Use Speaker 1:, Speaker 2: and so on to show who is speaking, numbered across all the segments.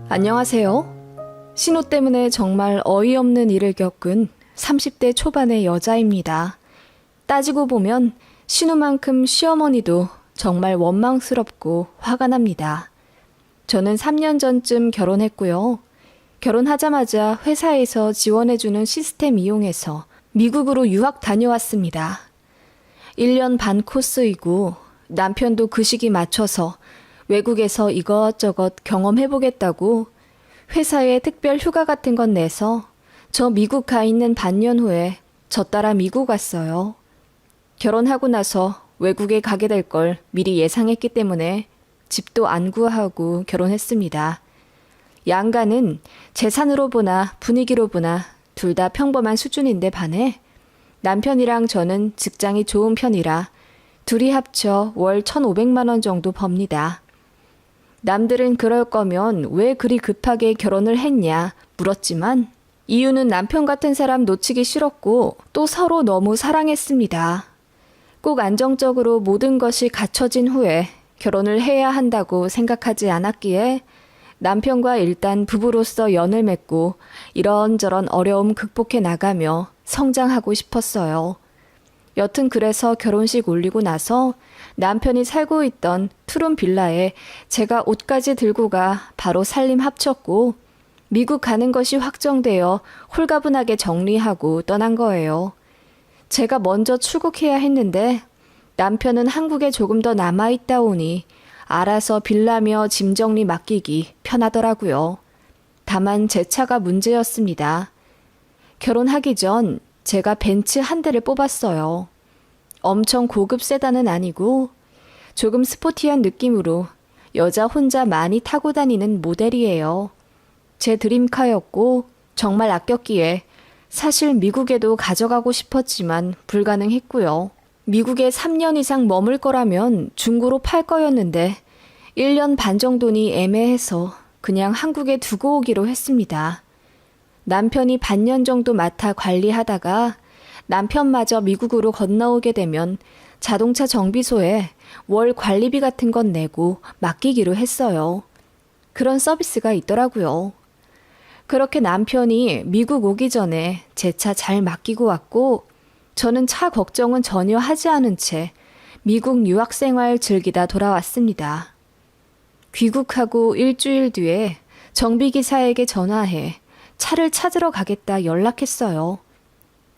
Speaker 1: 안녕하세요. 신호 때문에 정말 어이없는 일을 겪은 30대 초반의 여자입니다. 따지고 보면 신호만큼 시어머니도 정말 원망스럽고 화가 납니다. 저는 3년 전쯤 결혼했고요. 결혼하자마자 회사에서 지원해주는 시스템 이용해서 미국으로 유학 다녀왔습니다. 1년 반 코스이고 남편도 그 시기 맞춰서 외국에서 이것저것 경험해보겠다고 회사에 특별 휴가 같은 건 내서 저 미국 가 있는 반년 후에 저 따라 미국 왔어요. 결혼하고 나서 외국에 가게 될 걸 미리 예상했기 때문에 집도 안 구하고 결혼했습니다. 양가는 재산으로 보나 분위기로 보나 둘 다 평범한 수준인데 반해 남편이랑 저는 직장이 좋은 편이라 둘이 합쳐 월 1,500만 원 정도 법니다. 남들은 그럴 거면 왜 그리 급하게 결혼을 했냐 물었지만 이유는 남편 같은 사람 놓치기 싫었고 또 서로 너무 사랑했습니다. 꼭 안정적으로 모든 것이 갖춰진 후에 결혼을 해야 한다고 생각하지 않았기에 남편과 일단 부부로서 연을 맺고 이런저런 어려움 극복해 나가며 성장하고 싶었어요. 여튼 그래서 결혼식 올리고 나서 남편이 살고 있던 투룸 빌라에 제가 옷까지 들고 가 바로 살림 합쳤고 미국 가는 것이 확정되어 홀가분하게 정리하고 떠난 거예요. 제가 먼저 출국해야 했는데 남편은 한국에 조금 더 남아있다 오니 알아서 빌라며 짐 정리 맡기기 편하더라고요. 다만 제 차가 문제였습니다. 결혼하기 전 제가 벤츠 한 대를 뽑았어요. 엄청 고급 세단은 아니고 조금 스포티한 느낌으로 여자 혼자 많이 타고 다니는 모델이에요. 제 드림카였고 정말 아꼈기에 사실 미국에도 가져가고 싶었지만 불가능했고요. 미국에 3년 이상 머물 거라면 중고로 팔 거였는데 1년 반 정도니 애매해서 그냥 한국에 두고 오기로 했습니다. 남편이 반년 정도 맡아 관리하다가 남편마저 미국으로 건너오게 되면 자동차 정비소에 월 관리비 같은 건 내고 맡기기로 했어요. 그런 서비스가 있더라고요. 그렇게 남편이 미국 오기 전에 제 차 잘 맡기고 왔고 저는 차 걱정은 전혀 하지 않은 채 미국 유학 생활 즐기다 돌아왔습니다. 귀국하고 일주일 뒤에 정비기사에게 전화해 차를 찾으러 가겠다 연락했어요.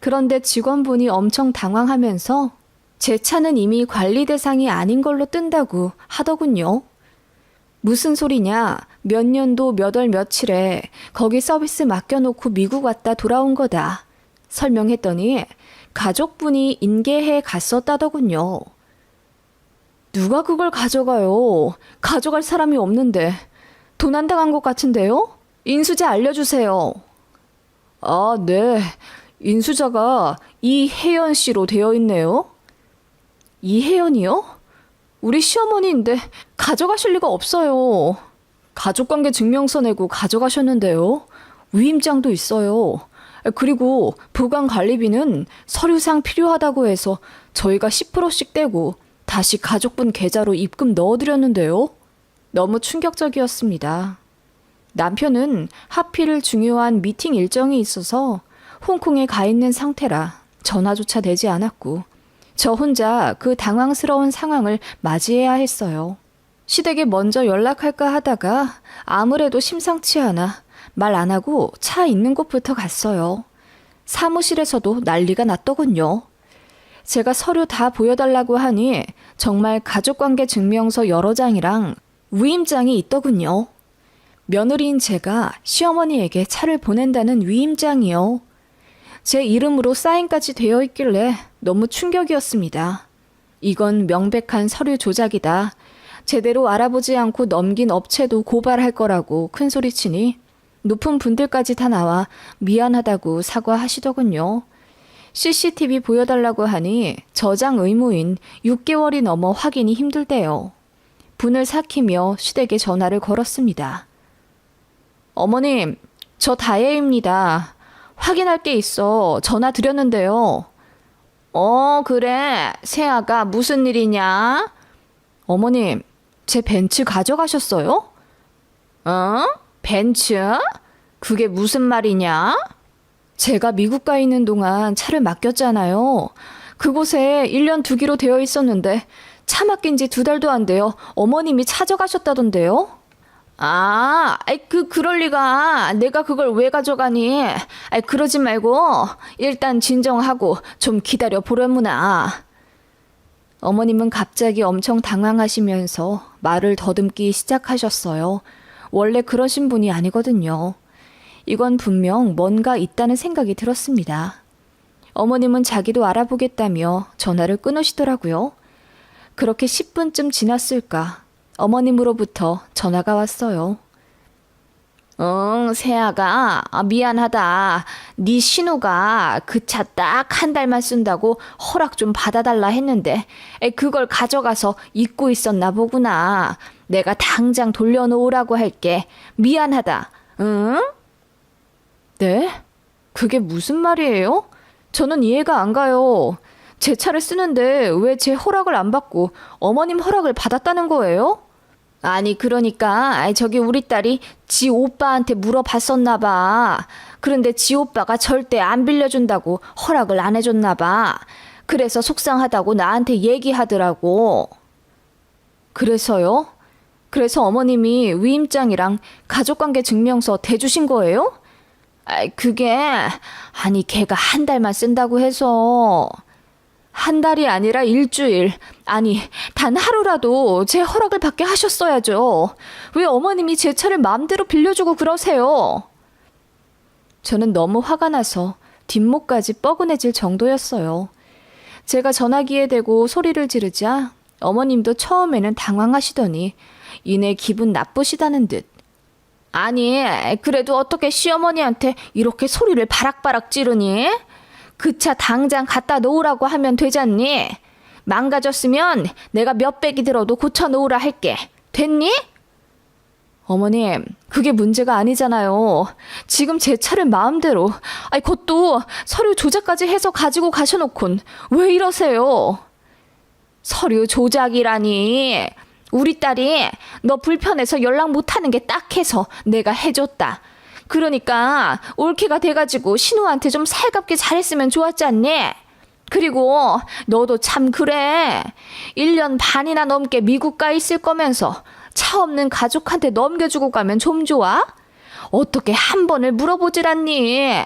Speaker 1: 그런데 직원분이 엄청 당황하면서 제 차는 이미 관리 대상이 아닌 걸로 뜬다고 하더군요. 무슨 소리냐? 몇 년도 몇 월 며칠에 거기 서비스 맡겨놓고 미국 왔다 돌아온 거다. 설명했더니 가족분이 인계해 갔었다더군요. 누가 그걸 가져가요? 가져갈 사람이 없는데. 도난당한 것 같은데요? 인수자 알려주세요. 아, 네. 인수자가 이혜연 씨로 되어 있네요. 이혜연이요? 우리 시어머니인데 가져가실 리가 없어요. 가족관계 증명서 내고 가져가셨는데요. 위임장도 있어요. 그리고 보관관리비는 서류상 필요하다고 해서 저희가 10%씩 떼고 다시 가족분 계좌로 입금 넣어드렸는데요. 너무 충격적이었습니다. 남편은 하필 중요한 미팅 일정이 있어서 홍콩에 가 있는 상태라 전화조차 되지 않았고 저 혼자 그 당황스러운 상황을 맞이해야 했어요. 시댁에 먼저 연락할까 하다가 아무래도 심상치 않아 말 안 하고 차 있는 곳부터 갔어요. 사무실에서도 난리가 났더군요. 제가 서류 다 보여달라고 하니 정말 가족관계 증명서 여러 장이랑 위임장이 있더군요. 며느리인 제가 시어머니에게 차를 보낸다는 위임장이요. 제 이름으로 사인까지 되어 있길래 너무 충격이었습니다. 이건 명백한 서류 조작이다. 제대로 알아보지 않고 넘긴 업체도 고발할 거라고 큰소리치니 높은 분들까지 다 나와 미안하다고 사과하시더군요. CCTV 보여달라고 하니 저장 의무인 6개월이 넘어 확인이 힘들대요. 분을 삭히며 시댁에 전화를 걸었습니다. 어머님, 저 다혜입니다. 확인할 게 있어 전화 드렸는데요. 그래. 세아가 무슨 일이냐? 어머님, 제 벤츠 가져가셨어요? 어? 벤츠? 그게 무슨 말이냐? 제가 미국 가 있는 동안 차를 맡겼잖아요. 그곳에 1년 두기로 되어 있었는데 차 맡긴 지 2달도 안 돼요. 어머님이 찾아가셨다던데요? 그럴 리가. 내가 그걸 왜 가져가니? 그러지 말고 일단 진정하고 좀 기다려 보려무나. 어머님은 갑자기 엄청 당황하시면서 말을 더듬기 시작하셨어요. 원래 그러신 분이 아니거든요. 이건 분명 뭔가 있다는 생각이 들었습니다. 어머님은 자기도 알아보겠다며 전화를 끊으시더라고요. 그렇게 10분쯤 지났을까 어머님으로부터 전화가 왔어요. 세아가 미안하다. 네 신우가 그 차 딱 1달만 쓴다고 허락 좀 받아달라 했는데 그걸 가져가서 잊고 있었나 보구나. 내가 당장 돌려놓으라고 할게. 미안하다. 응? 네? 그게 무슨 말이에요? 저는 이해가 안 가요. 제 차를 쓰는데 왜 제 허락을 안 받고 어머님 허락을 받았다는 거예요? 아니 그러니까 저기 우리 딸이 지 오빠한테 물어봤었나 봐. 그런데 지 오빠가 절대 안 빌려준다고 허락을 안 해줬나 봐. 그래서 속상하다고 나한테 얘기하더라고. 그래서요? 그래서 어머님이 위임장이랑 가족관계 증명서 대주신 거예요? 아니 걔가 1달만 쓴다고 해서. 1달이 아니라 일주일, 아니 단 하루라도 제 허락을 받게 하셨어야죠. 왜 어머님이 제 차를 마음대로 빌려주고 그러세요? 저는 너무 화가 나서 뒷목까지 뻐근해질 정도였어요. 제가 전화기에 대고 소리를 지르자 어머님도 처음에는 당황하시더니 이내 기분 나쁘시다는 듯. 아니 그래도 어떻게 시어머니한테 이렇게 소리를 바락바락 지르니? 그 차 당장 갖다 놓으라고 하면 되잖니? 망가졌으면 내가 몇백이 들어도 고쳐놓으라 할게. 됐니? 어머님, 그게 문제가 아니잖아요. 지금 제 차를 마음대로, 그것도 서류 조작까지 해서 가지고 가셔놓곤 왜 이러세요? 서류 조작이라니. 우리 딸이 너 불편해서 연락 못하는 게 딱해서 내가 해줬다. 그러니까 올케가 돼가지고 신우한테 좀 살갑게 잘했으면 좋았지 않니? 그리고 너도 참 그래. 1년 반이나 넘게 미국 가 있을 거면서 차 없는 가족한테 넘겨주고 가면 좀 좋아? 어떻게 한 번을 물어보질 않니?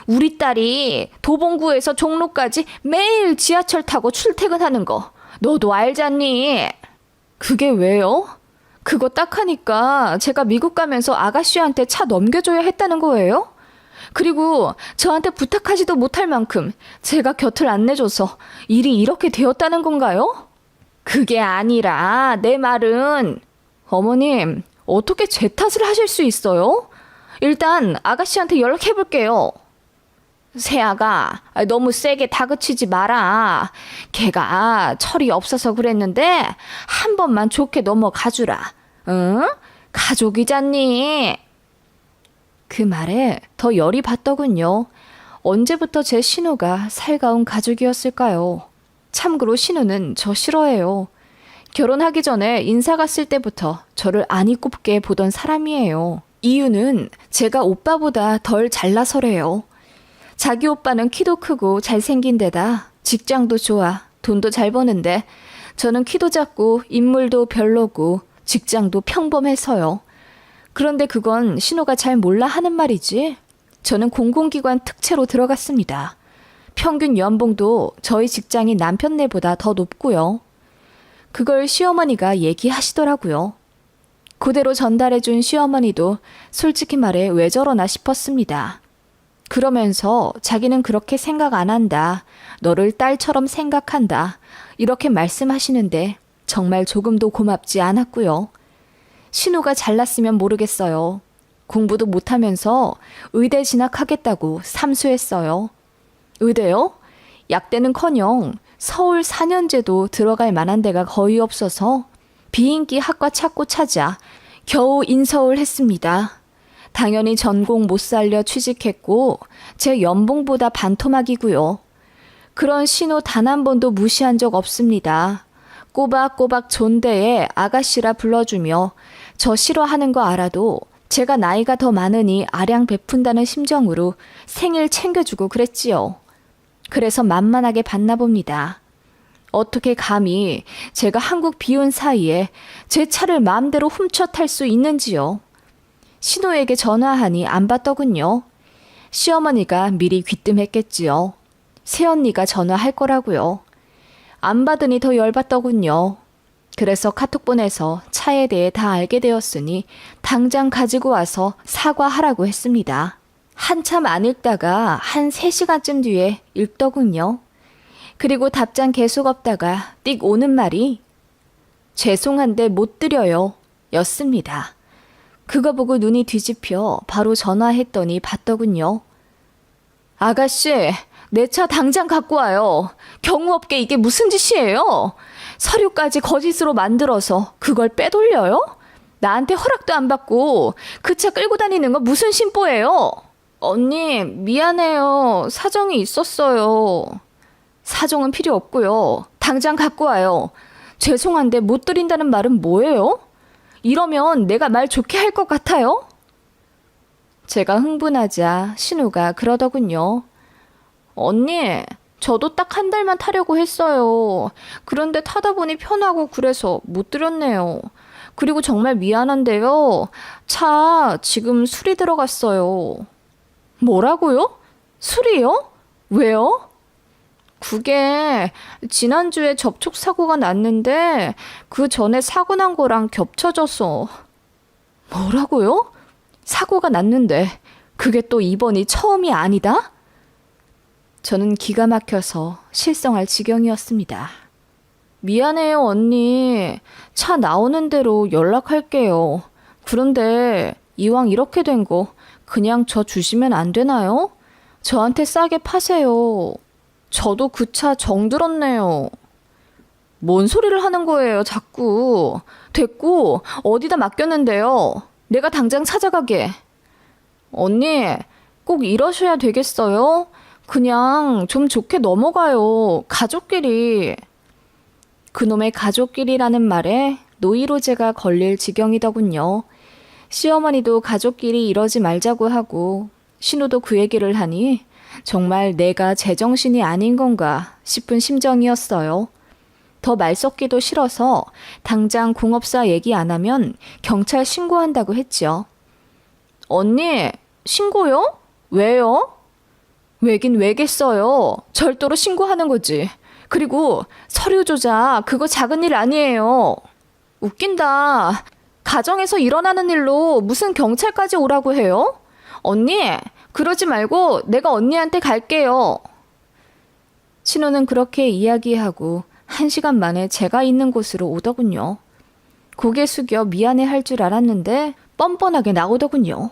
Speaker 1: 우리 딸이 도봉구에서 종로까지 매일 지하철 타고 출퇴근하는 거 너도 알잖니? 그게 왜요? 그거 딱 하니까 제가 미국 가면서 아가씨한테 차 넘겨줘야 했다는 거예요? 그리고 저한테 부탁하지도 못할 만큼 제가 곁을 안 내줘서 일이 이렇게 되었다는 건가요? 그게 아니라 내 말은. 어머님, 어떻게 제 탓을 하실 수 있어요? 일단 아가씨한테 연락해볼게요. 세아가 너무 세게 다그치지 마라. 걔가 철이 없어서 그랬는데 한 번만 좋게 넘어가주라. 응? 가족이잖니. 그 말에 더 열이 받더군요. 언제부터 제 신우가 살가운 가족이었을까요? 참고로 신우는 저 싫어해요. 결혼하기 전에 인사 갔을 때부터 저를 안이 꼽게 보던 사람이에요. 이유는 제가 오빠보다 덜 잘나서래요. 자기 오빠는 키도 크고 잘생긴 데다 직장도 좋아, 돈도 잘 버는데 저는 키도 작고 인물도 별로고 직장도 평범해서요. 그런데 그건 신우가 잘 몰라 하는 말이지. 저는 공공기관 특채로 들어갔습니다. 평균 연봉도 저희 직장인 남편네보다 더 높고요. 그걸 시어머니가 얘기하시더라고요. 그대로 전달해준 시어머니도 솔직히 말해 왜 저러나 싶었습니다. 그러면서 자기는 그렇게 생각 안 한다. 너를 딸처럼 생각한다. 이렇게 말씀하시는데 정말 조금도 고맙지 않았고요. 신우가 잘났으면 모르겠어요. 공부도 못하면서 의대 진학하겠다고 삼수했어요. 의대요? 약대는커녕 서울 4년제도 들어갈 만한 데가 거의 없어서 비인기 학과 찾고 찾아 겨우 인서울 했습니다. 당연히 전공 못 살려 취직했고 제 연봉보다 반토막이고요. 그런 신호 단 한 번도 무시한 적 없습니다. 꼬박꼬박 존대에 아가씨라 불러주며 저 싫어하는 거 알아도 제가 나이가 더 많으니 아량 베푼다는 심정으로 생일 챙겨주고 그랬지요. 그래서 만만하게 봤나 봅니다. 어떻게 감히 제가 한국 비운 사이에 제 차를 마음대로 훔쳐 탈 수 있는지요. 신우에게 전화하니 안 받더군요. 시어머니가 미리 귀뜸했겠지요. 새언니가 전화할 거라고요. 안 받으니 더 열받더군요. 그래서 카톡 보내서 차에 대해 다 알게 되었으니 당장 가지고 와서 사과하라고 했습니다. 한참 안 읽다가 한 3시간쯤 뒤에 읽더군요. 그리고 답장 계속 없다가 띡 오는 말이 죄송한데 못 드려요 였습니다. 그거 보고 눈이 뒤집혀 바로 전화했더니 받더군요. 아가씨, 내 차 당장 갖고 와요. 경우없게 이게 무슨 짓이에요? 서류까지 거짓으로 만들어서 그걸 빼돌려요? 나한테 허락도 안 받고 그 차 끌고 다니는 거 무슨 심보예요? 언니, 미안해요. 사정이 있었어요. 사정은 필요 없고요. 당장 갖고 와요. 죄송한데 못 드린다는 말은 뭐예요? 이러면 내가 말 좋게 할 것 같아요? 제가 흥분하자 신우가 그러더군요. 언니, 저도 딱 한 달만 타려고 했어요. 그런데 타다 보니 편하고 그래서 못 드렸네요. 그리고 정말 미안한데요. 차 지금 수리 들어갔어요. 뭐라고요? 수리요? 왜요? 그게 지난주에 접촉사고가 났는데 그 전에 사고 난 거랑 겹쳐져서. 뭐라고요? 사고가 났는데 그게 또 이번이 처음이 아니다? 저는 기가 막혀서 실성할 지경이었습니다. 미안해요, 언니. 차 나오는 대로 연락할게요. 그런데 이왕 이렇게 된 거 그냥 저 주시면 안 되나요? 저한테 싸게 파세요. 저도 그 차 정들었네요. 뭔 소리를 하는 거예요, 자꾸. 됐고, 어디다 맡겼는데요. 내가 당장 찾아가게. 언니, 꼭 이러셔야 되겠어요? 그냥 좀 좋게 넘어가요. 가족끼리. 그놈의 가족끼리라는 말에 노이로제가 걸릴 지경이더군요. 시어머니도 가족끼리 이러지 말자고 하고 신우도 그 얘기를 하니 정말 내가 제정신이 아닌 건가 싶은 심정이었어요. 더 말 섞기도 싫어서 당장 공업사 얘기 안 하면 경찰 신고한다고 했죠. 언니, 신고요? 왜요? 왜긴 왜겠어요. 절도로 신고하는 거지. 그리고 서류 조작 그거 작은 일 아니에요. 웃긴다. 가정에서 일어나는 일로 무슨 경찰까지 오라고 해요? 언니, 그러지 말고 내가 언니한테 갈게요. 신우는 그렇게 이야기하고 1시간 만에 제가 있는 곳으로 오더군요. 고개 숙여 미안해 할 줄 알았는데 뻔뻔하게 나오더군요.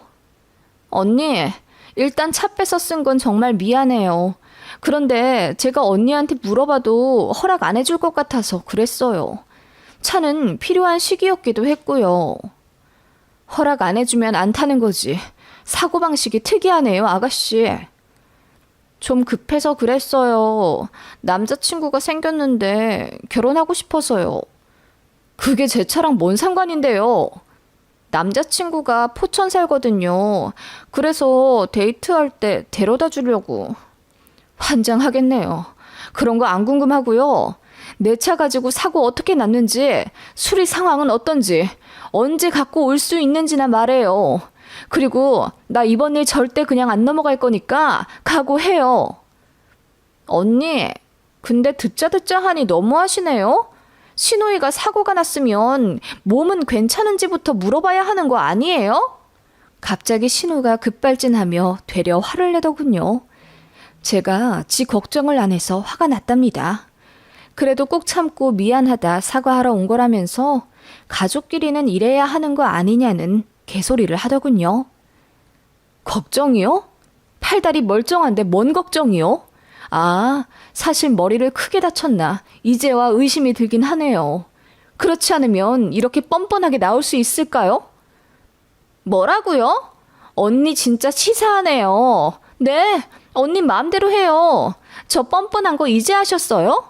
Speaker 1: 언니, 일단 차 뺏어 쓴 건 정말 미안해요. 그런데 제가 언니한테 물어봐도 허락 안 해줄 것 같아서 그랬어요. 차는 필요한 시기였기도 했고요. 허락 안 해주면 안 타는 거지. 사고방식이 특이하네요, 아가씨. 좀 급해서 그랬어요. 남자친구가 생겼는데 결혼하고 싶어서요. 그게 제 차랑 뭔 상관인데요. 남자친구가 포천 살거든요. 그래서 데이트할 때 데려다 주려고. 환장하겠네요. 그런 거 안 궁금하고요. 내 차 가지고 사고 어떻게 났는지, 수리 상황은 어떤지, 언제 갖고 올 수 있는지나 말해요. 그리고 나 이번 일 절대 그냥 안 넘어갈 거니까 각오해요. 언니, 근데 듣자 하니 너무하시네요. 신우이가 사고가 났으면 몸은 괜찮은지부터 물어봐야 하는 거 아니에요? 갑자기 신우가 급발진하며 되려 화를 내더군요. 제가 지 걱정을 안 해서 화가 났답니다. 그래도 꼭 참고 미안하다 사과하러 온 거라면서 가족끼리는 이래야 하는 거 아니냐는 개소리를 하더군요. 걱정이요? 팔다리 멀쩡한데 뭔 걱정이요? 아, 사실 머리를 크게 다쳤나 이제와 의심이 들긴 하네요. 그렇지 않으면 이렇게 뻔뻔하게 나올 수 있을까요? 뭐라고요? 언니 진짜 치사하네요. 네, 언니 마음대로 해요. 저 뻔뻔한 거 이제 하셨어요?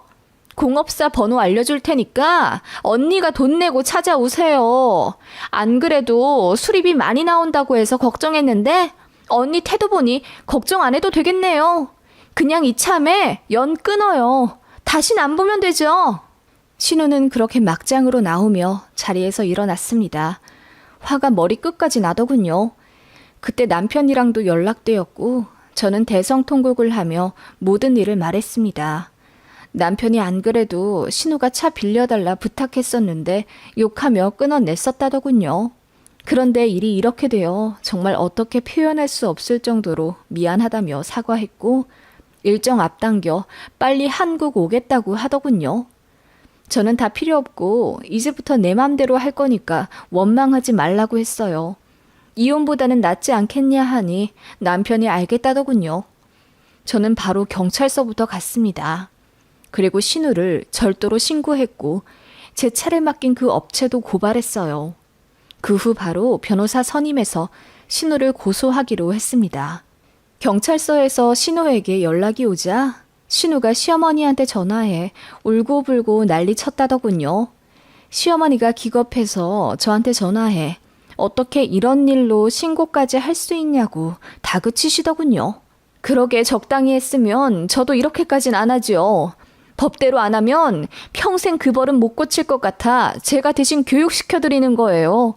Speaker 1: 공업사 번호 알려줄 테니까 언니가 돈 내고 찾아오세요. 안 그래도 수리비 많이 나온다고 해서 걱정했는데 언니 태도 보니 걱정 안 해도 되겠네요. 그냥 이참에 연 끊어요. 다신 안 보면 되죠. 신우는 그렇게 막장으로 나오며 자리에서 일어났습니다. 화가 머리끝까지 나더군요. 그때 남편이랑도 연락되었고 저는 대성통곡을 하며 모든 일을 말했습니다. 남편이 안 그래도 신우가 차 빌려달라 부탁했었는데 욕하며 끊어냈었다더군요. 그런데 일이 이렇게 되어 정말 어떻게 표현할 수 없을 정도로 미안하다며 사과했고 일정 앞당겨 빨리 한국 오겠다고 하더군요. 저는 다 필요 없고 이제부터 내 맘대로 할 거니까 원망하지 말라고 했어요. 이혼보다는 낫지 않겠냐 하니 남편이 알겠다더군요. 저는 바로 경찰서부터 갔습니다. 그리고 신우를 절도로 신고했고 제 차를 맡긴 그 업체도 고발했어요. 그 후 바로 변호사 선임해서 신우를 고소하기로 했습니다. 경찰서에서 신우에게 연락이 오자 신우가 시어머니한테 전화해 울고불고 난리 쳤다더군요. 시어머니가 기겁해서 저한테 전화해 어떻게 이런 일로 신고까지 할 수 있냐고 다그치시더군요. 그러게 적당히 했으면 저도 이렇게까진 안 하지요. 법대로 안 하면 평생 그 벌은 못 고칠 것 같아 제가 대신 교육시켜드리는 거예요.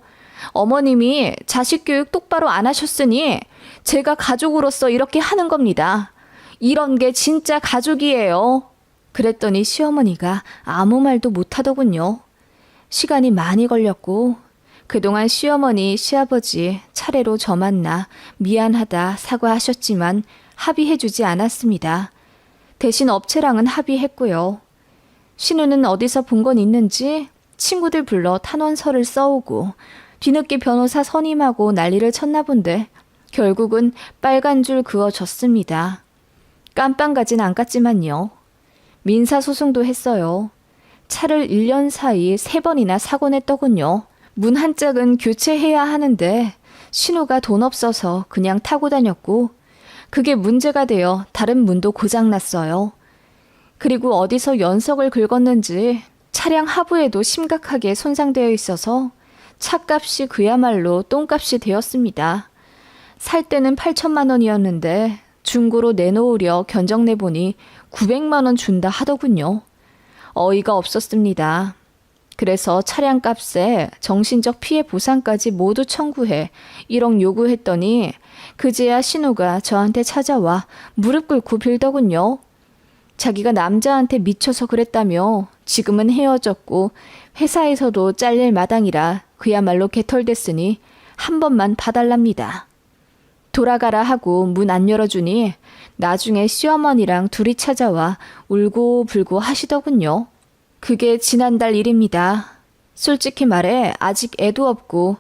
Speaker 1: 어머님이 자식 교육 똑바로 안 하셨으니 제가 가족으로서 이렇게 하는 겁니다. 이런 게 진짜 가족이에요. 그랬더니 시어머니가 아무 말도 못하더군요. 시간이 많이 걸렸고 그동안 시어머니, 시아버지 차례로 저 만나 미안하다 사과하셨지만 합의해주지 않았습니다. 대신 업체랑은 합의했고요. 신우는 어디서 본 건 있는지 친구들 불러 탄원서를 써오고 뒤늦게 변호사 선임하고 난리를 쳤나 본데 결국은 빨간 줄 그어줬습니다. 깜빵까진 안 갔지만요. 민사소송도 했어요. 차를 1년 사이 3번이나 사고 냈더군요. 문 한 짝은 교체해야 하는데 신우가 돈 없어서 그냥 타고 다녔고 그게 문제가 되어 다른 문도 고장났어요. 그리고 어디서 연석을 긁었는지 차량 하부에도 심각하게 손상되어 있어서 차값이 그야말로 똥값이 되었습니다. 살 때는 8천만 원이었는데 중고로 내놓으려 견적내보니 900만 원 준다 하더군요. 어이가 없었습니다. 그래서 차량값에 정신적 피해 보상까지 모두 청구해 1억 요구했더니 그제야 신우가 저한테 찾아와 무릎 꿇고 빌더군요. 자기가 남자한테 미쳐서 그랬다며 지금은 헤어졌고 회사에서도 잘릴 마당이라 그야말로 개털됐으니 한 번만 봐달랍니다. 돌아가라 하고 문 안 열어주니 나중에 시어머니랑 둘이 찾아와 울고불고 하시더군요. 그게 지난달 일입니다. 솔직히 말해 아직 애도 없고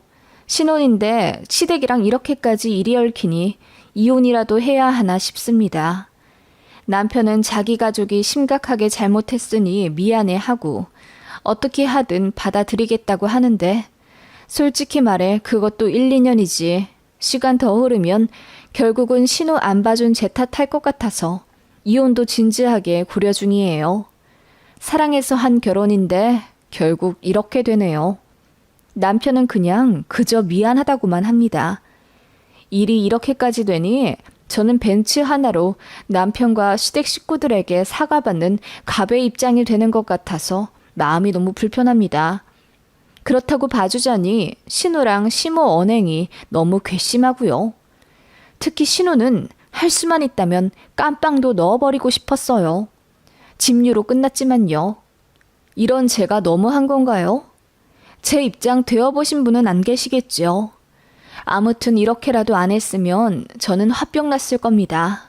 Speaker 1: 신혼인데 시댁이랑 이렇게까지 일이 얽히니 이혼이라도 해야 하나 싶습니다. 남편은 자기 가족이 심각하게 잘못했으니 미안해하고 어떻게 하든 받아들이겠다고 하는데 솔직히 말해 그것도 1, 2년이지 시간 더 흐르면 결국은 신우 안 봐준 제 탓할 것 같아서 이혼도 진지하게 고려 중이에요. 사랑해서 한 결혼인데 결국 이렇게 되네요. 남편은 그냥 그저 미안하다고만 합니다. 일이 이렇게까지 되니 저는 벤츠 하나로 남편과 시댁 식구들에게 사과받는 갑의 입장이 되는 것 같아서 마음이 너무 불편합니다. 그렇다고 봐주자니 신우랑 시모 언행이 너무 괘씸하고요. 특히 신우는 할 수만 있다면 깜빵도 넣어버리고 싶었어요. 집유로 끝났지만요. 이런 제가 너무한 건가요? 제 입장 되어보신 분은 안 계시겠죠. 아무튼 이렇게라도 안 했으면 저는 화병 났을 겁니다.